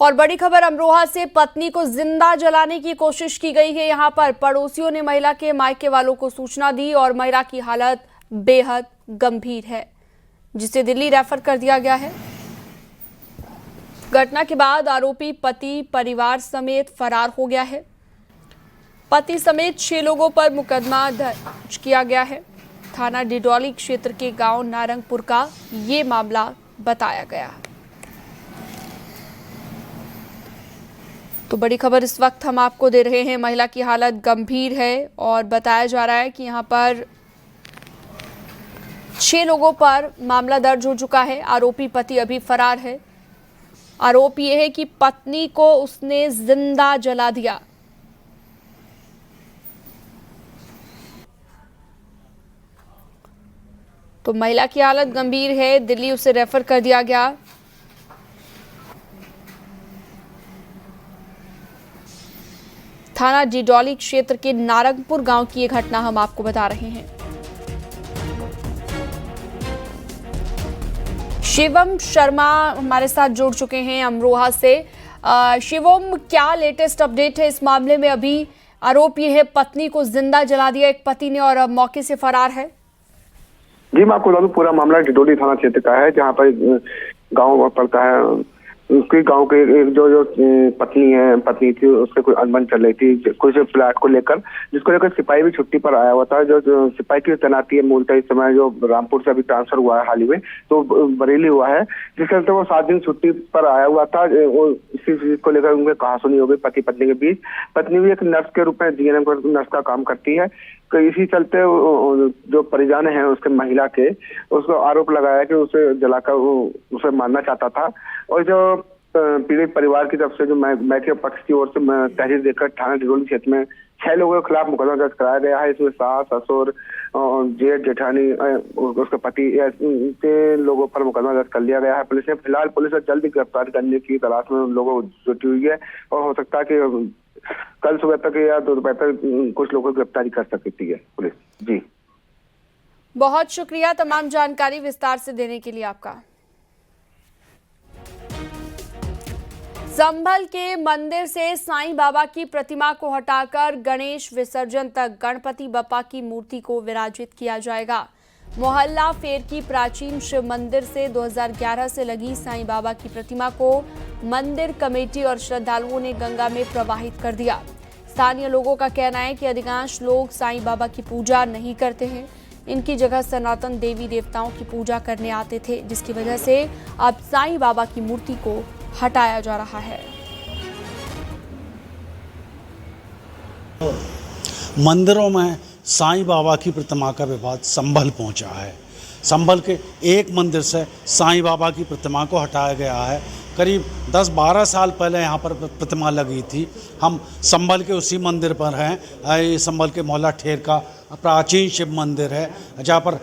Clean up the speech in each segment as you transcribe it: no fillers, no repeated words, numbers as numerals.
और बड़ी खबर अमरोहा से, पत्नी को जिंदा जलाने की कोशिश की गई है। यहां पर पड़ोसियों ने महिला के मायके वालों को सूचना दी और महिला की हालत बेहद गंभीर है, जिसे दिल्ली रेफर कर दिया गया है। घटना के बाद आरोपी पति परिवार समेत फरार हो गया है। पति समेत 6 लोगों पर मुकदमा दर्ज किया गया है। थाना डिडौली क्षेत्र के गांव नारंगपुर का ये मामला बताया गया है। तो बड़ी खबर इस वक्त हम आपको दे रहे हैं। महिला की हालत गंभीर है और बताया जा रहा है कि यहां पर 6 लोगों पर मामला दर्ज हो चुका है। आरोपी पति अभी फरार है। आरोप यह है कि पत्नी को उसने जिंदा जला दिया। तो महिला की हालत गंभीर है, दिल्ली उसे रेफर कर दिया गया। थाना डिडौली क्षेत्र के नारंगपुर गांव की ये घटना हम आपको बता रहे हैं। शिवम शर्मा हमारे साथ जुड़ चुके हैं अमरोहा से। शिवम, क्या लेटेस्ट अपडेट है इस मामले में? अभी आरोप ये है पत्नी को जिंदा जला दिया एक पति ने और मौके से फरार है। जी, मैं आपको बता दूं, पूरा मामला डिडौली थाना क्षेत्र का है, जहां पर गांव पड़ता है। उसके गांव के जो पत्नी थी, उससे कोई अनबन चल रही थी कुछ फ्लैट को लेकर, जिसको लेकर सिपाही भी छुट्टी पर आया हुआ था। जो सिपाही की तैनाती है मूलतः इस समय जो रामपुर से अभी ट्रांसफर हुआ है हाल ही में, तो बरेली हुआ है, जिसके चलते वो 7 दिन छुट्टी पर आया हुआ था। इसी चीज को लेकर उनमें कहासुनी हो गई पति पत्नी के बीच। पत्नी भी एक नर्स के रूप में जीएनएम नर्स का काम करती है। तो इसी चलते जो परिजन है उसके महिला के, उसको आरोप लगाया कि उसे जलाकर उसे मारना चाहता था। और जो पीड़ित परिवार की तरफ से जो मैके पक्ष की ओर से तहरीर देकर थाना डिडौली क्षेत्र में 6 लोगों के खिलाफ मुकदमा दर्ज कराया गया है। इसमें सास, ससुर, जेठ, जेठानी, उसके पति, ऐसे लोगों पर मुकदमा दर्ज कर लिया गया है पुलिस ने। फिलहाल पुलिस जल्द ही गिरफ्तार करने की तलाश में उन लोगों को जुटी हुई है और हो सकता है कि कल सुबह तक या दोपहर तक कुछ लोगों की गिरफ्तारी कर सकती है पुलिस। जी, बहुत शुक्रिया तमाम जानकारी विस्तार से देने के लिए आपका। संभल के मंदिर से साईं बाबा की प्रतिमा को हटाकर गणेश विसर्जन तक गणपति बप्पा की मूर्ति को विराजित किया जाएगा। मोहल्ला फेर की प्राचीन शिव मंदिर से 2011 से लगी साईं बाबा की प्रतिमा को मंदिर कमेटी और श्रद्धालुओं ने गंगा में प्रवाहित कर दिया। स्थानीय लोगों का कहना है कि अधिकांश लोग साईं बाबा की पूजा नहीं करते हैं। इनकी जगह सनातन देवी देवताओं की पूजा करने आते थे, जिसकी वजह से अब साईं बाबा की मूर्ति को हटाया जा रहा है। मंदिरों में साईं बाबा की प्रतिमा का विवाद संभल पहुंचा है। संभल के एक मंदिर से साईं बाबा की प्रतिमा को हटाया गया है। करीब 10-12 साल पहले यहाँ पर प्रतिमा लगी थी। हम संभल के उसी मंदिर पर हैं। ये संभल के मोहल्ला ठेर का प्राचीन शिव मंदिर है, जहाँ पर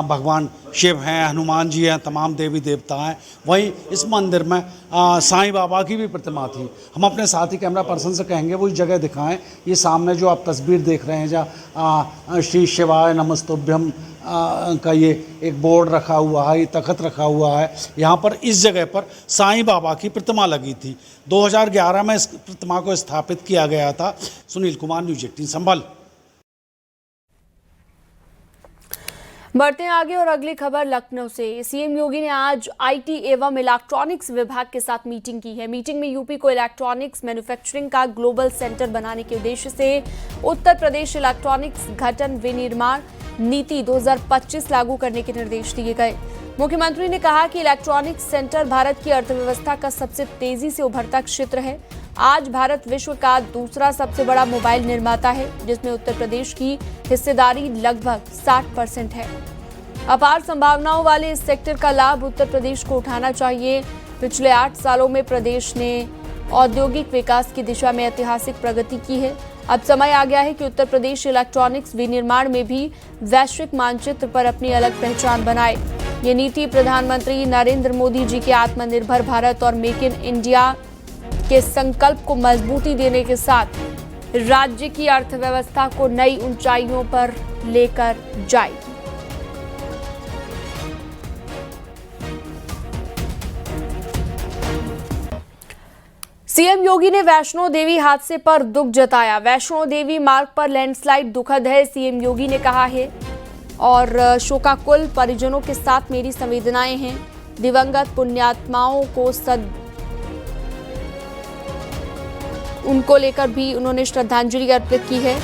भगवान शिव हैं, हनुमान जी हैं, तमाम देवी देवता हैं। वहीं इस मंदिर में साईं बाबा की भी प्रतिमा थी। हम अपने साथी कैमरा पर्सन से कहेंगे वो इस जगह दिखाएं। ये सामने जो आप तस्वीर देख रहे हैं, जहाँ श्री शिवाय नमस्तुभ्यम का ये एक बोर्ड रखा हुआ है, ये तख्त रखा हुआ है। यहाँ पर इस जगह पर साईं बाबा की प्रतिमा लगी थी। 2011 में इस प्रतिमा को स्थापित किया गया था। सुनील कुमार, न्यूज़ 18 संभल। बढ़ते हैं आगे और अगली खबर लखनऊ से। सीएम योगी ने आज आईटी एवं इलेक्ट्रॉनिक्स विभाग के साथ मीटिंग की है। मीटिंग में यूपी को इलेक्ट्रॉनिक्स मैन्युफैक्चरिंग का ग्लोबल सेंटर बनाने के उद्देश्य से उत्तर प्रदेश इलेक्ट्रॉनिक्स घटन विनिर्माण नीति 2025 लागू करने के निर्देश दिए गए। मुख्यमंत्री ने कहा कि इलेक्ट्रॉनिक्स सेंटर भारत की अर्थव्यवस्था का सबसे तेजी से उभरता क्षेत्र है। आज भारत विश्व का दूसरा सबसे बड़ा मोबाइल निर्माता है, जिसमें उत्तर प्रदेश की हिस्सेदारी लगभग 60% है। अपार संभावनाओं वाले इस सेक्टर का लाभ उत्तर प्रदेश को उठाना चाहिए। पिछले 8 सालों में प्रदेश ने औद्योगिक विकास की दिशा में ऐतिहासिक प्रगति की है। अब समय आ गया है कि उत्तर प्रदेश इलेक्ट्रॉनिक्स विनिर्माण में भी वैश्विक मानचित्र पर अपनी अलग पहचान बनाए। ये नीति प्रधानमंत्री नरेंद्र मोदी जी के आत्मनिर्भर भारत और मेक इन इंडिया के संकल्प को मजबूती देने के साथ राज्य की अर्थव्यवस्था को नई ऊंचाइयों पर लेकर जाएगी। सीएम योगी ने वैष्णो देवी हादसे पर दुख जताया। वैष्णो देवी मार्ग पर लैंडस्लाइड दुखद है, सीएम योगी ने कहा है। और शोकाकुल परिजनों के साथ मेरी संवेदनाएं हैं। दिवंगत पुण्यात्माओं को उनको लेकर भी उन्होंने श्रद्धांजलि अर्पित की है।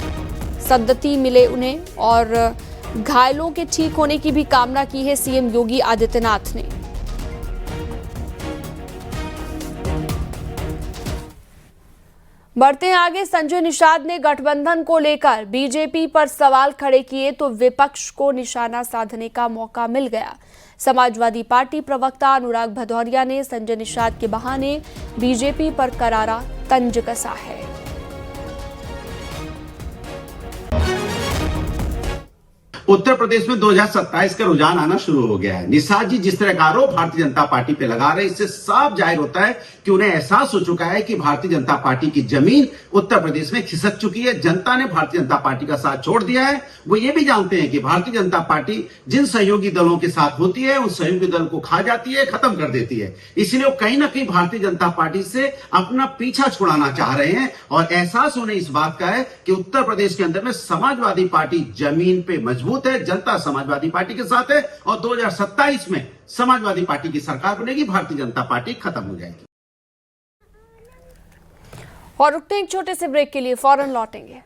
सद्गति मिले उन्हें और घायलों के ठीक होने की भी कामना की है सीएम योगी आदित्यनाथ ने। बढ़ते हैं आगे। संजय निषाद ने गठबंधन को लेकर बीजेपी पर सवाल खड़े किए तो विपक्ष को निशाना साधने का मौका मिल गया। समाजवादी पार्टी प्रवक्ता अनुराग भदौरिया ने संजय निषाद के बहाने बीजेपी पर करारा तंज कसा है। उत्तर प्रदेश में 2027 का रुझान आना शुरू हो गया है। निषाद जी जिस तरह का आरोप भारतीय जनता पार्टी पे लगा रहे हैं, इससे साफ जाहिर होता है कि उन्हें एहसास हो चुका है कि भारतीय जनता पार्टी की जमीन उत्तर प्रदेश में खिसक चुकी है। जनता ने भारतीय जनता पार्टी का साथ छोड़ दिया है। वो ये भी जानते हैं कि भारतीय जनता पार्टी जिन सहयोगी दलों के साथ होती है, उन सहयोगी दल को खा जाती है, खत्म कर देती है। इसलिए वो कहीं ना कहीं भारतीय जनता पार्टी से अपना पीछा छुड़ाना चाह रहे हैं और एहसास उन्हें इस बात का है कि उत्तर प्रदेश के अंदर में समाजवादी पार्टी जमीन पे मजबूत है, जनता समाजवादी पार्टी के साथ है और 2027 में समाजवादी पार्टी की सरकार बनेगी, भारतीय जनता पार्टी खत्म हो जाएगी। और रुकते हैं एक छोटे से ब्रेक के लिए, फौरन लौटेंगे।